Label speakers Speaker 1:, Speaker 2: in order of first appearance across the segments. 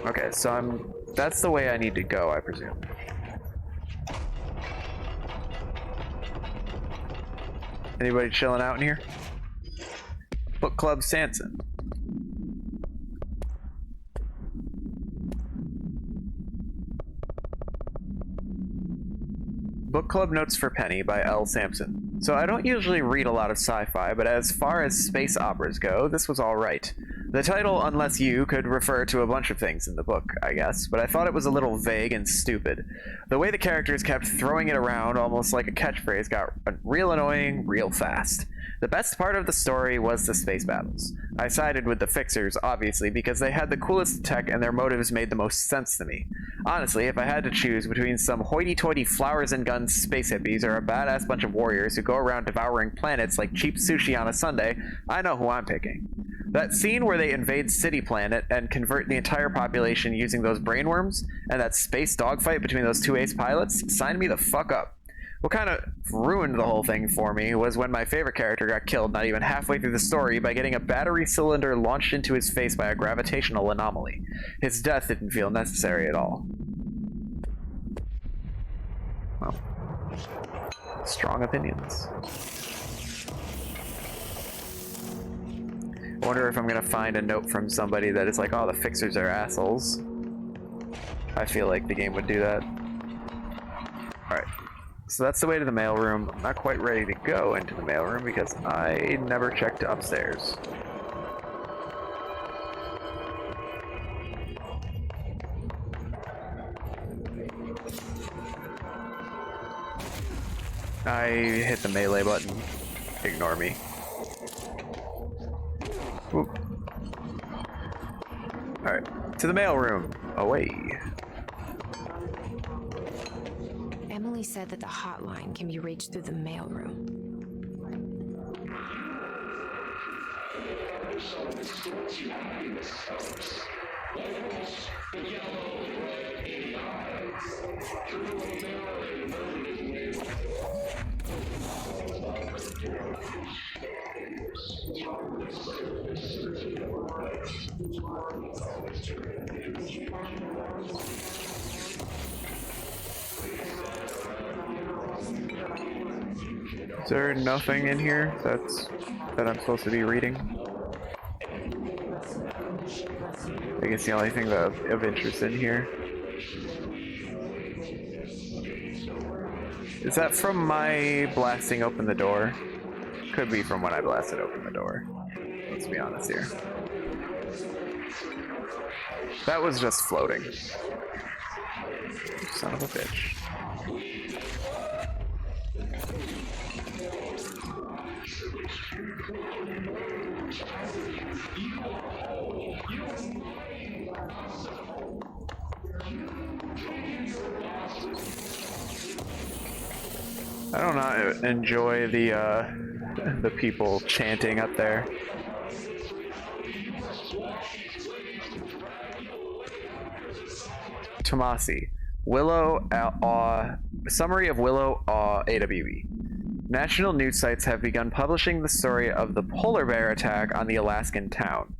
Speaker 1: Okay, so that's the way I need to go, I presume. Anybody chilling out in here? Book Club Sanson. Book Club Notes for Penny by L. Sampson. So I don't usually read a lot of sci-fi, but as far as space operas go, this was alright. The title, Unless You, could refer to a bunch of things in the book, I guess, but I thought it was a little vague and stupid. The way the characters kept throwing it around almost like a catchphrase got real annoying real fast. The best part of the story was the space battles. I sided with the Fixers, obviously, because they had the coolest tech and their motives made the most sense to me. Honestly, if I had to choose between some hoity-toity flowers and guns space hippies or a badass bunch of warriors who go around devouring planets like cheap sushi on a Sunday, I know who I'm picking. That scene where they invade City Planet and convert the entire population using those brainworms, and that space dogfight between those two ace pilots, signed me the fuck up. What kind of ruined the whole thing for me was when my favorite character got killed not even halfway through the story by getting a battery cylinder launched into his face by a gravitational anomaly. His death didn't feel necessary at all. Well, strong opinions. I wonder if I'm gonna find a note from somebody that is like, oh, the Fixers are assholes. I feel like the game would do that. Alright. So that's the way to the mailroom. I'm not quite ready to go into the mailroom because I never checked upstairs. I hit the melee button. Ignore me. Alright, to the mailroom. Away.
Speaker 2: Emily said that the hotline can be reached through the mailroom.
Speaker 1: Is there nothing in here that I'm supposed to be reading? I guess the only thing of interest in here. Is that from my blasting open the door? Could be from when I blasted open the door. Let's be honest here. That was just floating. Son of a bitch. I do not enjoy the people chanting up there. Tommasi. Willow summary of Willow AWE. National news sites have begun publishing the story of the polar bear attack on the Alaskan town.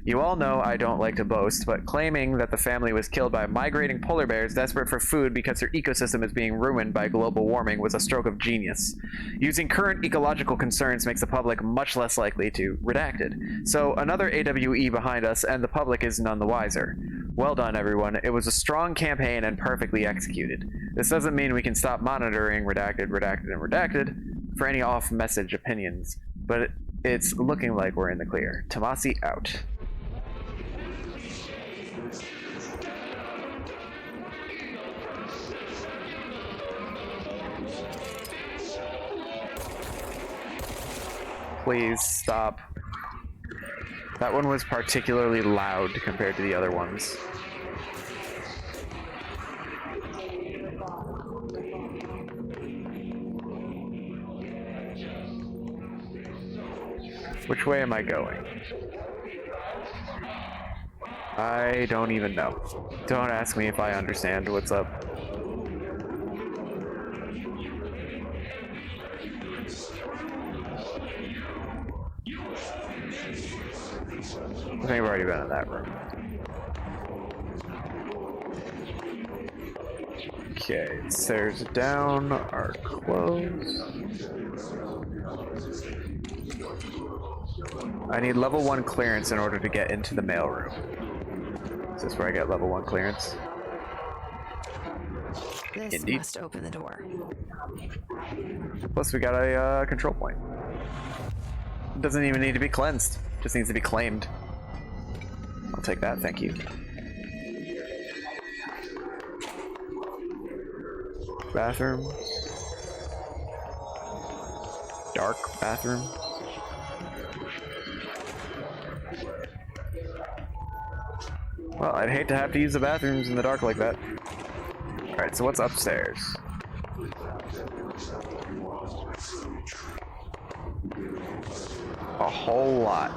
Speaker 1: You all know I don't like to boast, but claiming that the family was killed by migrating polar bears desperate for food because their ecosystem is being ruined by global warming was a stroke of genius. Using current ecological concerns makes the public much less likely to redacted. So another AWE behind us, and the public is none the wiser. Well done, everyone. It was a strong campaign and perfectly executed. This doesn't mean we can stop monitoring redacted, redacted, and redacted for any off-message opinions, but it's looking like we're in the clear. Tommasi out. Please stop. That one was particularly loud compared to the other ones. Which way am I going? I don't even know. Don't ask me if I understand what's up. I think I've already been in that room. Okay, stairs down are closed. I need level 1 clearance in order to get into the mailroom. Is this where I get level 1 clearance?
Speaker 2: This
Speaker 1: Indeed.
Speaker 2: must open the door.
Speaker 1: Plus we got a control point. It doesn't even need to be cleansed. Just needs to be claimed. I'll take that, thank you. Bathroom. Dark bathroom. Well, I'd hate to have to use the bathrooms in the dark like that. Alright, so what's upstairs? A whole lot.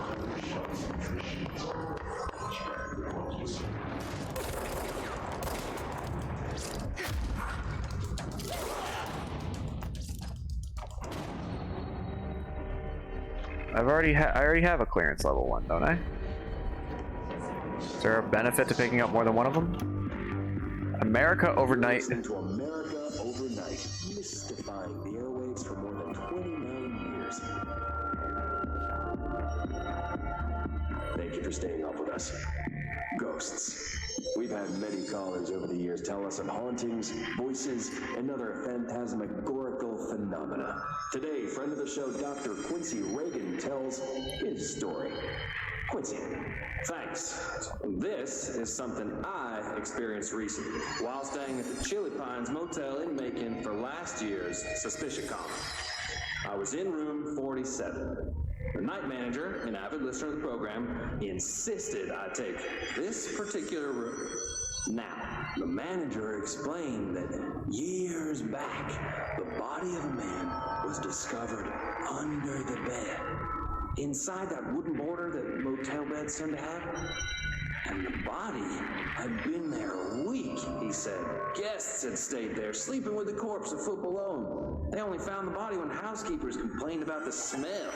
Speaker 1: I already have a clearance level 1, don't I? Is there a benefit to picking up more than one of them? America Overnight.
Speaker 3: Listen to America Overnight, mystifying the airwaves for more than 29 years. Thank you for staying up with us. Ghosts. We've had many callers over the years tell us of hauntings, voices, and other phantasmagorical phenomena. Today, friend of the show, Dr. Quincy Reagan tells his story. Quincy, thanks. This is something I experienced recently while staying at the Chili Pines Motel in Macon for last year's Suspicion Con. I was in room 47. The night manager, an avid listener of the program, insisted I take this particular room. Now, the manager explained that years back, the body of a man was discovered under the bed. Inside that wooden border that motel beds tend to have. And the body had been there a week, he said. Guests had stayed there, sleeping with the corpse a foot below. They only found the body when housekeepers complained about the smell.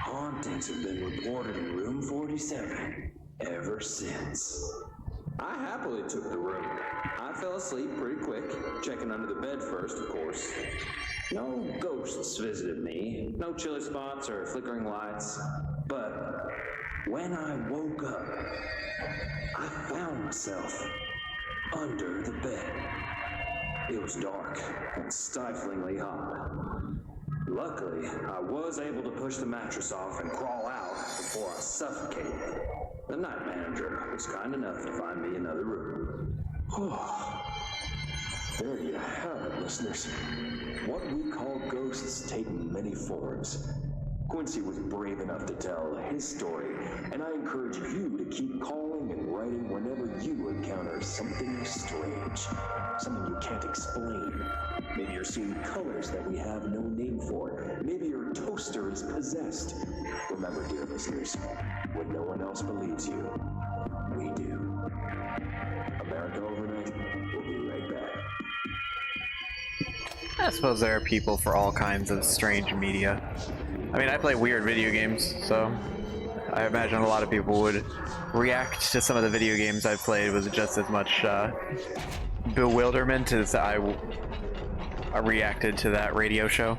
Speaker 3: Hauntings have been reported in room 47 ever since. I happily took the room. I fell asleep pretty quick, checking under the bed first, of course. No ghosts visited me, no chilly spots or flickering lights, but when I woke up, I found myself under the bed. It was dark and stiflingly hot. Luckily, I was able to push the mattress off and crawl out before I suffocated. The night manager was kind enough to find me another room. There you have it, listeners. What we call ghosts take many forms. Quincy was brave enough to tell his story, and I encourage you to keep calling and writing whenever you encounter something strange, something you can't explain. Maybe you're seeing colors that we have no name for. Maybe your toaster is possessed. Remember, dear listeners, when no one else believes you, we do. America Overnight, we'll be right back.
Speaker 1: I suppose there are people for all kinds of strange media. I mean, I play weird video games, so I imagine a lot of people would react to some of the video games I've played with just as much bewilderment as I reacted to that radio show.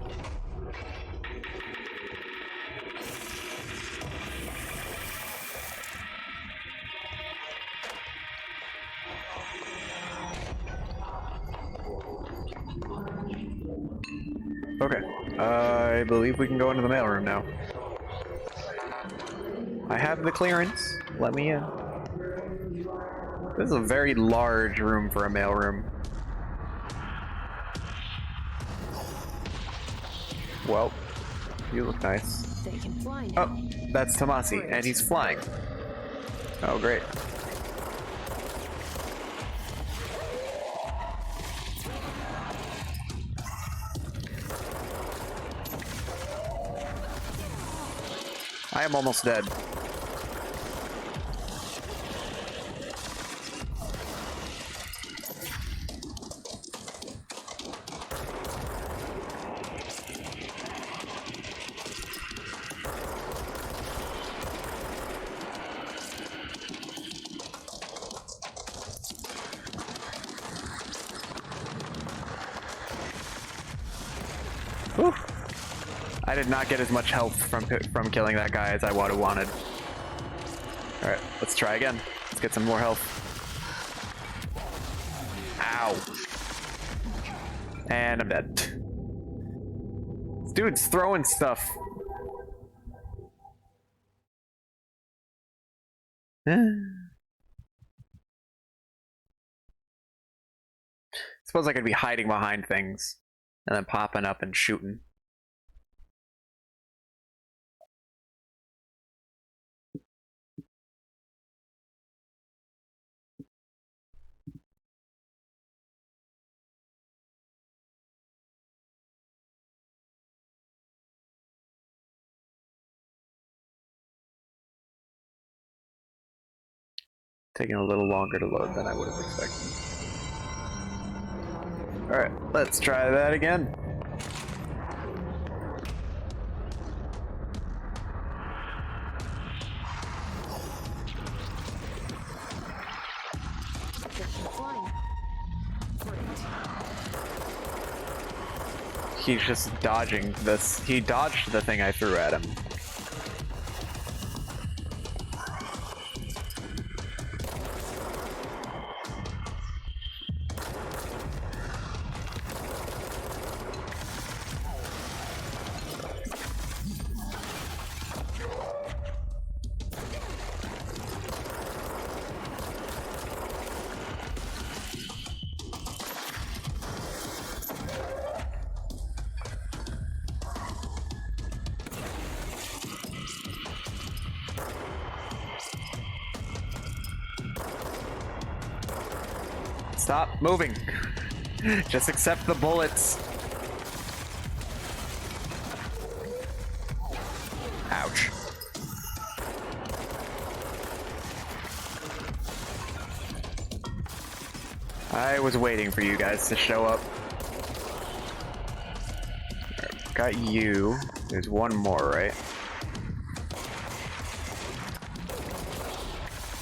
Speaker 1: Okay, I believe we can go into the mailroom now. I have the clearance. Let me in. This is a very large room for a mailroom. Well, you look nice.
Speaker 2: They can fly now.
Speaker 1: Oh, that's Tommasi, and he's flying. Oh, great. I am almost dead. I did not get as much health from killing that guy as I would have wanted. Alright, let's try again. Let's get some more health. Ow. And I'm dead. This dude's throwing stuff. Suppose I could be hiding behind things and then popping up and shooting. Taking a little longer to load than I would have expected. Alright, let's try that again. He's just dodging this. He dodged the thing I threw at him. Stop moving. Just accept the bullets. Ouch. I was waiting for you guys to show up. Right, got you. There's one more, right?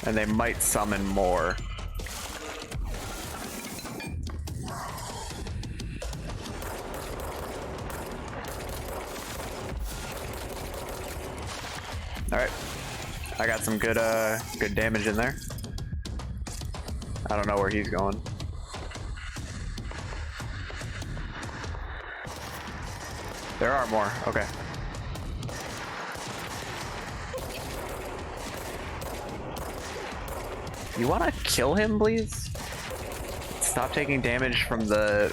Speaker 1: And they might summon more. Alright. I got some good good damage in there. I don't know where he's going. There are more. Okay. You wanna kill him, please? Stop taking damage from the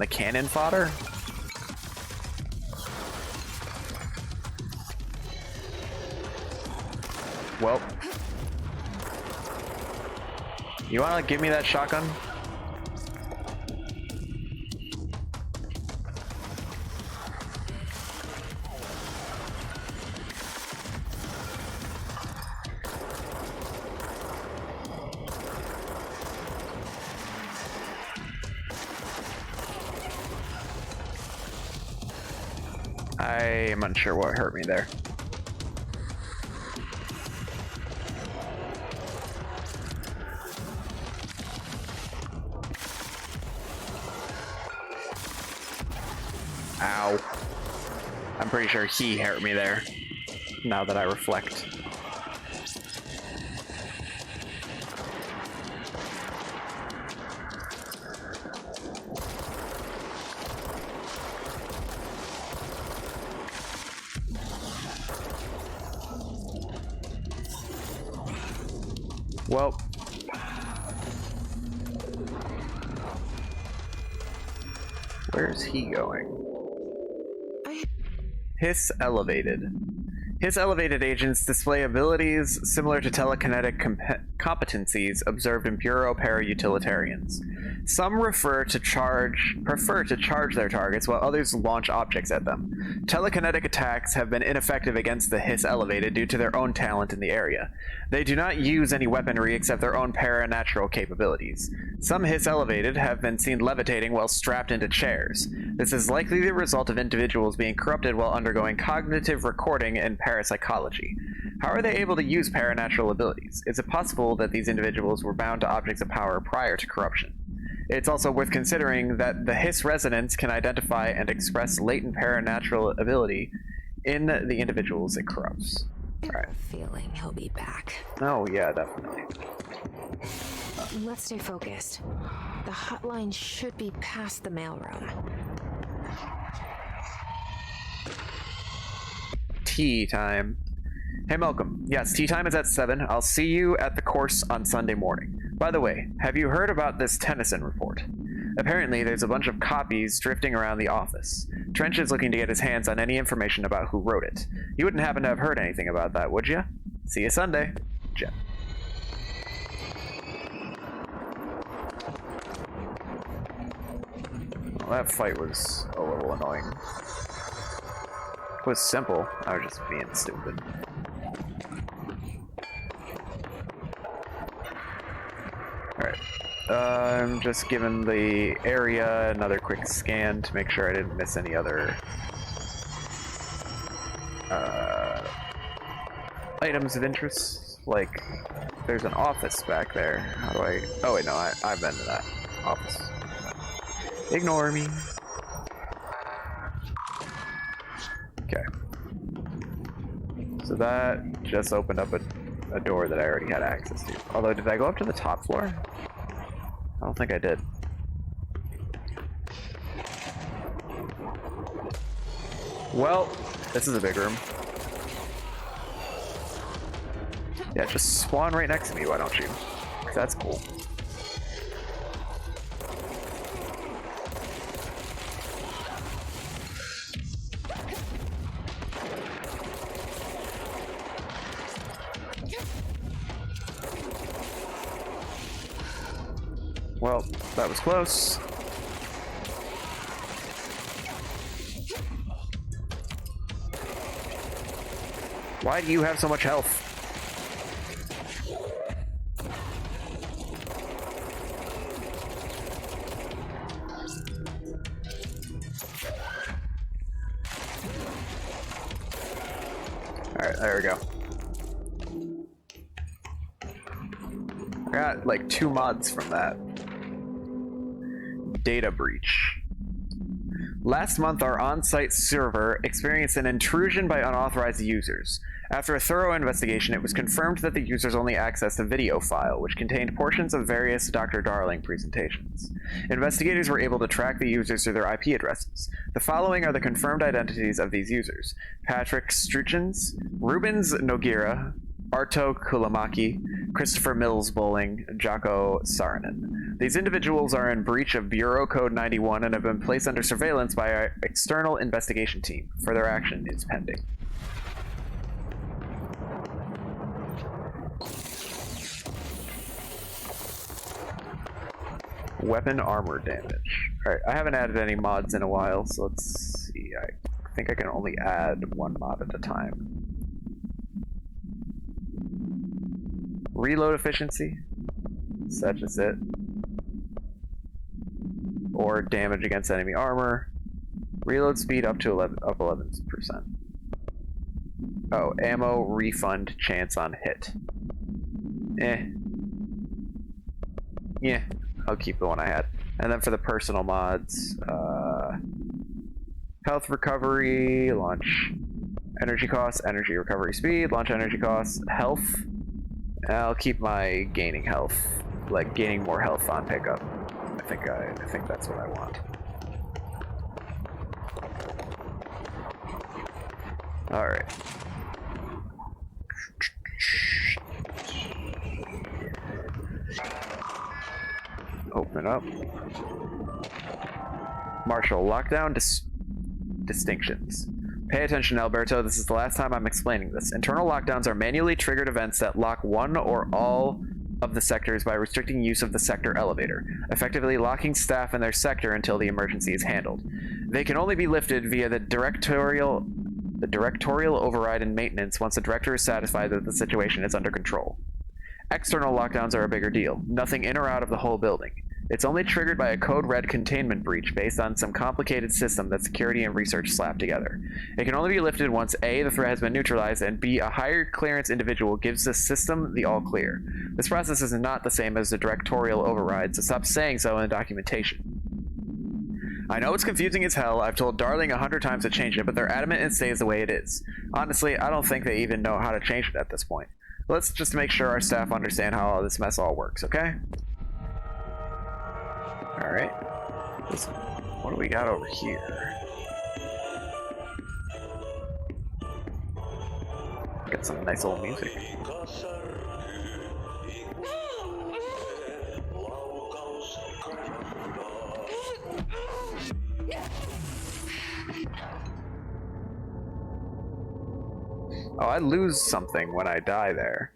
Speaker 1: cannon fodder? Well, you wanna give me that shotgun? I am unsure what hurt me there. Ow. I'm pretty sure he hurt me there, now that I reflect. Well, where's he going? Hiss elevated. Hiss elevated agents display abilities similar to telekinetic competencies observed in Bureau para-utilitarians. Some prefer to charge their targets, while others launch objects at them. Telekinetic attacks have been ineffective against the Hiss elevated due to their own talent in the area. They do not use any weaponry except their own paranatural capabilities. Some Hiss elevated have been seen levitating while strapped into chairs. This is likely the result of individuals being corrupted while undergoing cognitive recording and parapsychology. How are they able to use paranatural abilities? Is it possible that these individuals were bound to objects of power prior to corruption? It's also worth considering that the Hiss resonance can identify and express latent paranatural ability in the individuals it corrupts.
Speaker 2: I have a feeling he'll be back.
Speaker 1: Oh, yeah, definitely.
Speaker 2: Let's stay focused. The hotline should be past the mailroom.
Speaker 1: Tea time. Hey, Malcolm. Yes, tea time is at 7. I'll see you at the course on Sunday morning. By the way, have you heard about this Tennyson report? Apparently, there's a bunch of copies drifting around the office. Trench is looking to get his hands on any information about who wrote it. You wouldn't happen to have heard anything about that, would you? See you Sunday. Jen. Well, that fight was a little annoying. It was simple. I was just being stupid. Alright. I'm just giving the area another quick scan to make sure I didn't miss any other items of interest. Like, there's an office back there. How do I... Oh wait, no, I've been to that office. Ignore me. Okay. So that just opened up a door that I already had access to. Although, did I go up to the top floor? I don't think I did. Well, this is a big room. Yeah, just spawn right next to me, why don't you? 'Cause that's cool. Well, that was close. Why do you have so much health? Alright, there we go. I got like 2 mods from that. Data breach. Last month, our on-site server experienced an intrusion by unauthorized users. After a thorough investigation, it was confirmed that the users only accessed a video file, which contained portions of various Dr. Darling presentations. Investigators were able to track the users through their IP addresses. The following are the confirmed identities of these users: Patrick Struchens, Rubens Noguera, Arto Kulamaki, Christopher Mills Bowling, Jocko Saarinen. These individuals are in breach of Bureau Code 91 and have been placed under surveillance by our external investigation team. Further action is pending. Weapon armor damage. Alright, I haven't added any mods in a while, so let's see. I think I can only add 1 mod at a time. Reload efficiency, such as it, or damage against enemy armor. Reload speed up to 11%. Oh, ammo refund chance on hit. Yeah, I'll keep the one I had. And then for the personal mods, health recovery, launch energy costs, energy recovery speed, launch energy costs, health. I'll keep my gaining health, like gaining more health on pickup. I think that's what I want. All right. Open up. Marshall, lockdown distinctions. Pay attention, Alberto. This is the last time I'm explaining this. Internal lockdowns are manually triggered events that lock one or all of the sectors by restricting use of the sector elevator, effectively locking staff in their sector until the emergency is handled. They can only be lifted via the directorial override and maintenance once the director is satisfied that the situation is under control. External lockdowns are a bigger deal. Nothing in or out of the whole building. It's only triggered by a code red containment breach based on some complicated system that security and research slapped together. It can only be lifted once A, the threat has been neutralized, and B, a higher clearance individual gives the system the all clear. This process is not the same as the directorial override, so stop saying so in the documentation. I know it's confusing as hell. I've told Darling 100 times to change it, but they're adamant it stays the way it is. Honestly, I don't think they even know how to change it at this point. Let's just make sure our staff understand how all this mess all works, okay? Alright. What do we got over here? Get some nice old music. Oh, I lose something when I die there.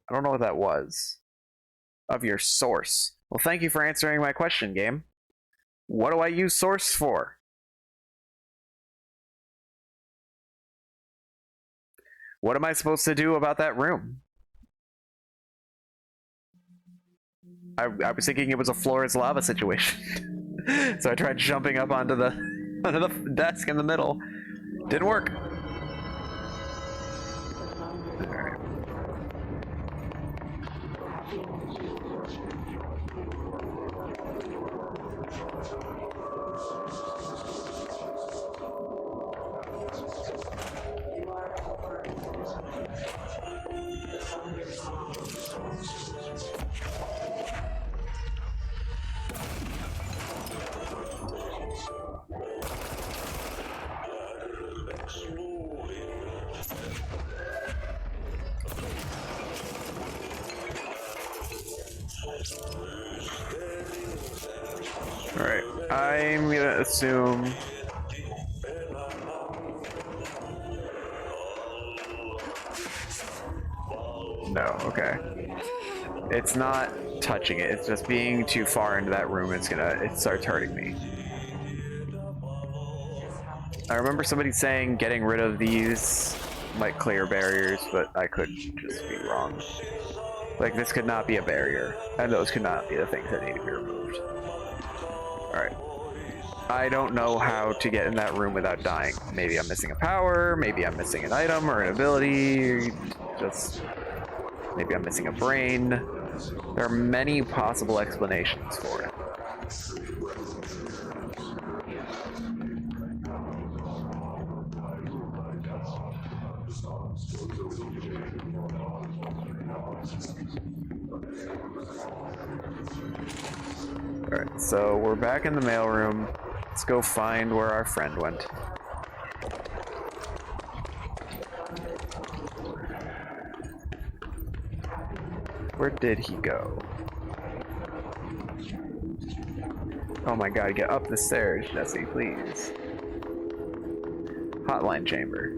Speaker 1: I don't know what that was. Of your source. Well, thank you for answering my question, game. What do I use source for? What am I supposed to do about that room? I was thinking it was a floor is lava situation. So I tried jumping up onto the desk in the middle. Didn't work. Alright. Alright, I'm gonna assume... No, okay. It's not touching it, it's just being too far into that room, it starts hurting me. I remember somebody saying getting rid of these might clear barriers, but I could just be wrong. Like, this could not be a barrier, and those could not be the things that need to be removed. Alright. I don't know how to get in that room without dying. Maybe I'm missing a power, maybe I'm missing an item or an ability, just... maybe I'm missing a brain. There are many possible explanations for it. Alright, so we're back in the mailroom. Let's go find where our friend went. Where did he go? Oh my god, get up the stairs, Jesse, please. Hotline chamber.